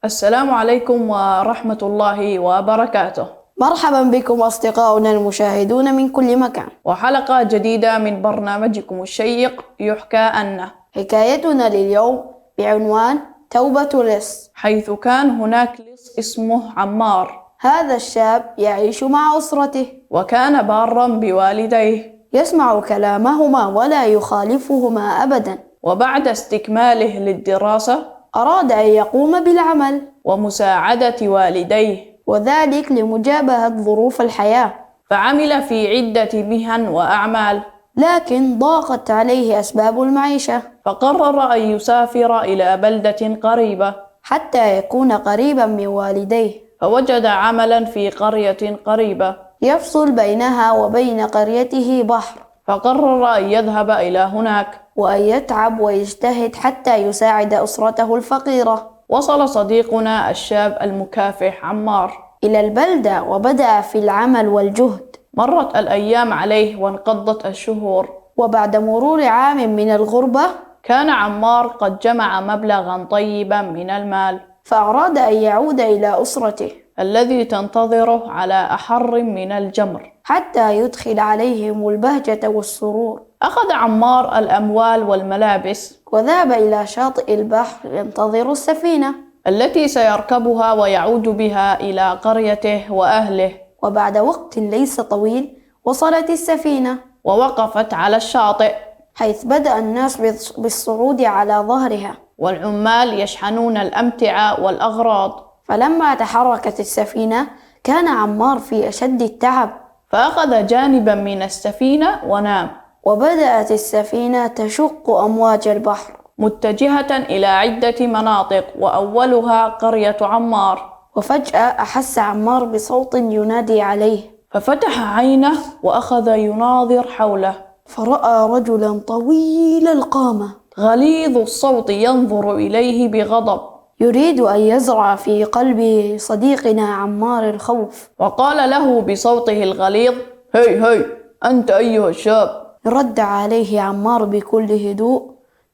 السلام عليكم ورحمة الله وبركاته. مرحبا بكم أصدقاؤنا المشاهدون من كل مكان، وحلقة جديدة من برنامجكم الشيق يحكى عنه. حكايتنا لليوم بعنوان توبة لص. حيث كان هناك لص اسمه عمار. هذا الشاب يعيش مع أسرته، وكان باراً بوالديه، يسمع كلامهما ولا يخالفهما أبدا. وبعد استكماله للدراسة أراد أن يقوم بالعمل، ومساعدة والديه، وذلك لمجابهة ظروف الحياة، فعمل في عدة مهن وأعمال، لكن ضاقت عليه أسباب المعيشة، فقرر أن يسافر إلى بلدة قريبة حتى يكون قريبا من والديه، فوجد عملاً في قرية قريبة يفصل بينها وبين قريته بحر، فقرر أن يذهب إلى هناك وأن يتعب ويجتهد حتى يساعد أسرته الفقيرة. وصل صديقنا الشاب المكافح عمار إلى البلدة وبدأ في العمل والجهد. مرت الأيام عليه وانقضت الشهور، وبعد مرور عام من الغربة كان عمار قد جمع مبلغاً طيباً من المال، فأراد أن يعود إلى أسرته الذي تنتظره على أحر من الجمر، حتى يدخل عليهم البهجة والسرور. أخذ عمار الأموال والملابس وذهب إلى شاطئ البحر ينتظر السفينة، التي سيركبها ويعود بها إلى قريته وأهله. وبعد وقت ليس طويل وصلت السفينة، ووقفت على الشاطئ، حيث بدأ الناس بالصعود على ظهرها، والعمال يشحنون الأمتعة والأغراض. فلما تحركت السفينة كان عمار في أشد التعب، فأخذ جانباً من السفينة ونام، وبدأت السفينة تشق أمواج البحر متجهة إلى عدة مناطق، وأولها قرية عمار. وفجأة أحس عمار بصوت ينادي عليه، ففتح عينه وأخذ يناظر حوله، فرأى رجلا طويل القامة غليظ الصوت ينظر إليه بغضب، يريد أن يزرع في قلب صديقنا عمار الخوف. وقال له بصوته الغليظ: هي أنت أيها الشاب. رد عليه عمار بكل هدوء: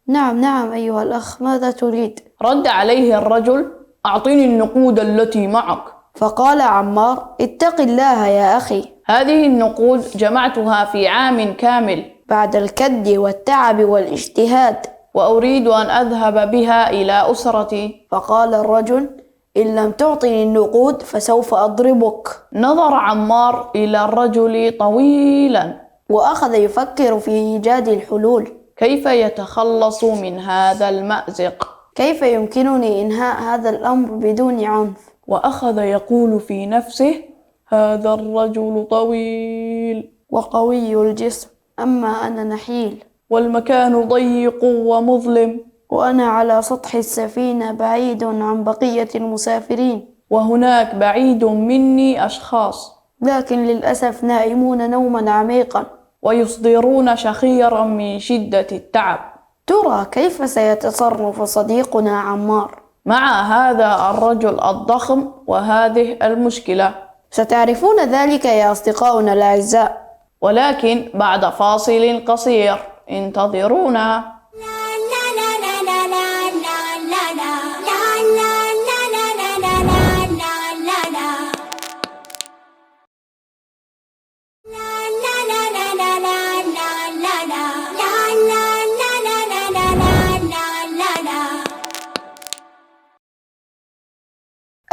نعم أيها الأخ، ماذا تريد؟ رد عليه الرجل: أعطني النقود التي معك. فقال عمار: اتق الله يا أخي، هذه النقود جمعتها في عام كامل بعد الكد والتعب والاجتهاد، وأريد أن أذهب بها إلى أسرتي. فقال الرجل: إن لم تعطني النقود فسوف أضربك. نظر عمار إلى الرجل طويلاً، وأخذ يفكر في إيجاد الحلول. كيف يتخلص من هذا المأزق؟ كيف يمكنني إنهاء هذا الأمر بدون عنف؟ وأخذ يقول في نفسه: هذا الرجل طويل وقوي الجسم، أما أنا نحيل، والمكان ضيق ومظلم، وأنا على سطح السفينة بعيد عن بقية المسافرين، وهناك بعيد مني أشخاص، لكن للأسف نائمون نوما عميقا، ويصدرون شخيرا من شدة التعب. ترى كيف سيتصرف صديقنا عمار مع هذا الرجل الضخم وهذه المشكلة؟ ستعرفون ذلك يا أصدقاؤنا الأعزاء، ولكن بعد فاصل قصير، انتظرونا.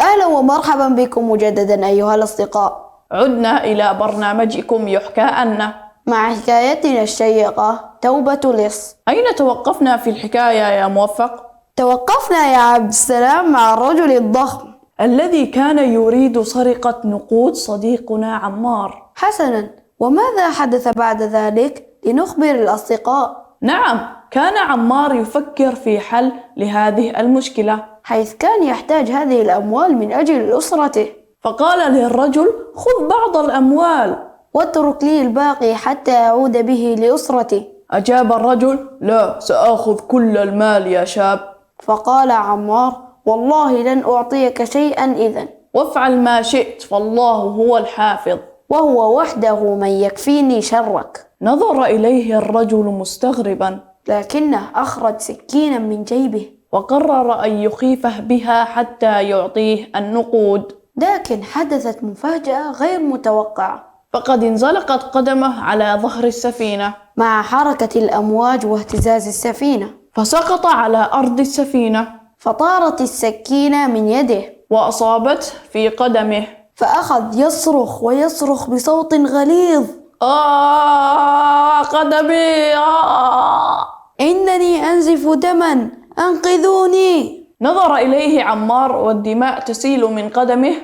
أهلا ومرحبا بكم مجددا أيها الأصدقاء. عدنا إلى برنامجكم يحكى عنه مع حكايتنا الشيقة توبة لص. أين توقفنا في الحكاية يا موفق؟ توقفنا يا عبد السلام مع الرجل الضخم الذي كان يريد سرقة نقود صديقنا عمار. حسنا، وماذا حدث بعد ذلك؟ لنخبر الأصدقاء. نعم، كان عمار يفكر في حل لهذه المشكلة، حيث كان يحتاج هذه الأموال من أجل أسرته، فقال للرجل: خذ بعض الأموال واترك لي الباقي حتى أعود به لأسرتي. أجاب الرجل: لا، سآخذ كل المال يا شاب. فقال عمار: والله لن أعطيك شيئا إذن، وافعل ما شئت فالله هو الحافظ، وهو وحده من يكفيني شرك. نظر إليه الرجل مستغربا، لكنه أخرج سكينا من جيبه وقرر أن يخيفه بها حتى يعطيه النقود. لكن حدثت مفاجأة غير متوقعة، فقد انزلقت قدمه على ظهر السفينة مع حركة الأمواج واهتزاز السفينة، فسقط على أرض السفينة فطارت السكينة من يده وأصابته في قدمه، فأخذ يصرخ ويصرخ بصوت غليظ: قدمي إنني أنزف دما، أنقذوني! نظر إليه عمار والدماء تسيل من قدمه،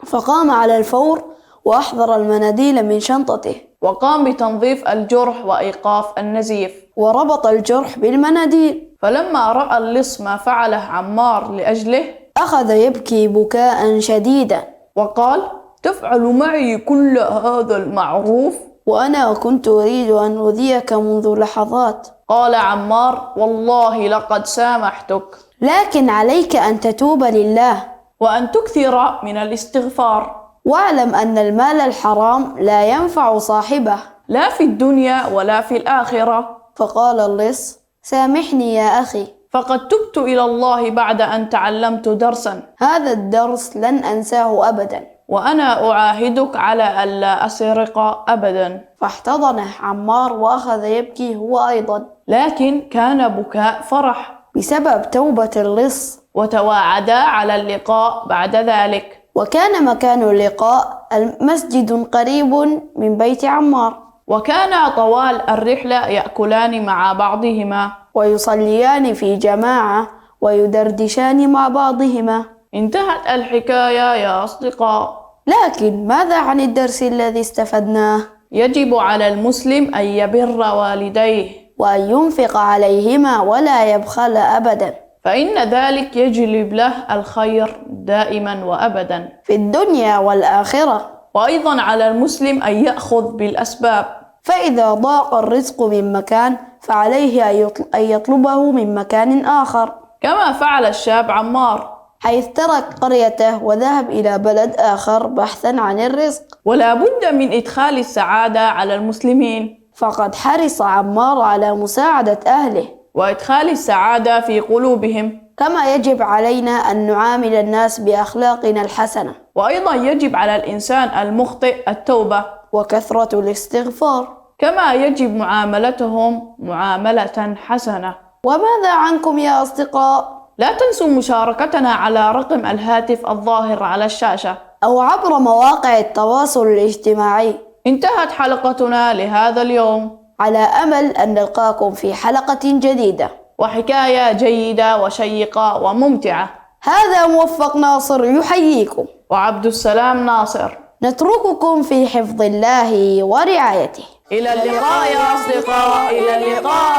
فقام على الفور وأحضر المناديل من شنطته، وقام بتنظيف الجرح وإيقاف النزيف، وربط الجرح بالمناديل. فلما رأى اللص ما فعله عمار لأجله أخذ يبكي بكاء شديدا وقال: تفعل معي كل هذا المعروف؟ وأنا كنت أريد أن أؤذيك منذ لحظات. قال عمار: والله لقد سامحتك، لكن عليك أن تتوب لله، وأن تكثر من الاستغفار، واعلم أن المال الحرام لا ينفع صاحبه، لا في الدنيا ولا في الآخرة. فقال اللص: سامحني يا أخي، فقد تبت إلى الله بعد أن تعلمت درسا، هذا الدرس لن أنساه أبدا، وأنا أعاهدك على ألا أسرق أبدا. فاحتضنه عمار وأخذ يبكي هو أيضا، لكن كان بكاء فرح بسبب توبة اللص. وتواعدا على اللقاء بعد ذلك. وكان مكان اللقاء مسجد قريب من بيت عمار، وكان طوال الرحلة يأكلان مع بعضهما ويصليان في جماعة ويدردشان مع بعضهما. انتهت الحكاية يا أصدقاء. لكن ماذا عن الدرس الذي استفدناه؟ يجب على المسلم أن يبر والديه وأن ينفق عليهما ولا يبخل أبدا، فإن ذلك يجلب له الخير دائما وأبدا في الدنيا والآخرة. وأيضا على المسلم أن يأخذ بالأسباب، فإذا ضاق الرزق من مكان فعليه أن يطلبه من مكان آخر، كما فعل الشاب عمار، حيث ترك قريته وذهب إلى بلد آخر بحثا عن الرزق. ولا بد من إدخال السعادة على المسلمين، فقد حرص عمار على مساعدة أهله وإدخال السعادة في قلوبهم، كما يجب علينا أن نعامل الناس بأخلاقنا الحسنة. وأيضا يجب على الإنسان المخطئ التوبة وكثرة الاستغفار، كما يجب معاملتهم معاملة حسنة. وماذا عنكم يا أصدقاء؟ لا تنسوا مشاركتنا على رقم الهاتف الظاهر على الشاشة أو عبر مواقع التواصل الاجتماعي. انتهت حلقتنا لهذا اليوم، على أمل أن نلقاكم في حلقة جديدة وحكاية جيدة وشيقة وممتعة. هذا موفق ناصر يحييكم، وعبد السلام ناصر. نترككم في حفظ الله ورعايته. إلى اللقاء يا أصدقاء، إلى اللقاء.